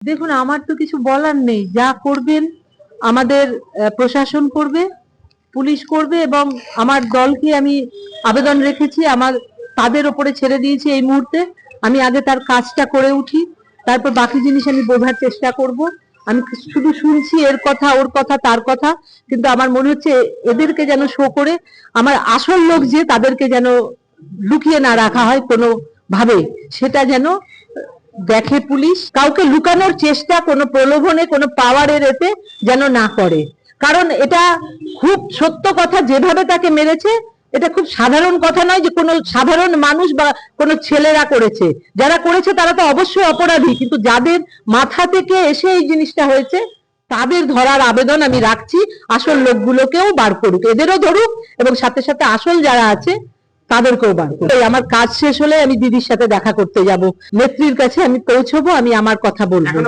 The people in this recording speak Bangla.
দেখুন, আমার তো কিছু বলার নেই। যা করবেন আমাদের প্রশাসন করবে, পুলিশ করবে, এবং আমার দলকে আমি আবেদন রেখেছি, তাদের ওপরে ছেড়ে দিয়েছি এই মুহূর্তে। আমি আগে তার কাজটা করে উঠি, তারপর বাকি জিনিস আমি বোঝার চেষ্টা করব। আমি শুধু শুনছি এর কথা, ওর কথা, তার কথা, কিন্তু আমার মনে হচ্ছে এদেরকে যেন শো করে আমার আসল লোক যে তাদেরকে যেন লুকিয়ে না রাখা হয় কোনো ভাবে, সেটা যেন দেখে পুলিশ। কাউকে লুকানোর চেষ্টা কোনো প্রলোভনে, কোনো পাওয়ারের এতে যেন না করে। কারণ এটা খুব সত্য কথা, যেভাবে তাকে মেরেছে এটা খুব সাধারণ কথা নয় যে কোনো সাধারণ মানুষ বা কোনো ছেলেরা করেছে। যারা করেছে তারা তো অবশ্যই অপরাধী, কিন্তু যাদের মাথা থেকে এসে এই জিনিসটা হয়েছে তাদের ধরার আবেদন আমি রাখছি। আসল লোকগুলোকেও বার করুক, এদেরও ধরুক, এবং সাথে সাথে আসল যারা আছে তাদেরকেও বার করুক। আমার কাজ শেষ হলে আমি দিদির সাথে দেখা করতে যাব, নেত্রীর কাছে আমি পৌঁছবো, আমি আমার কথা বলবো।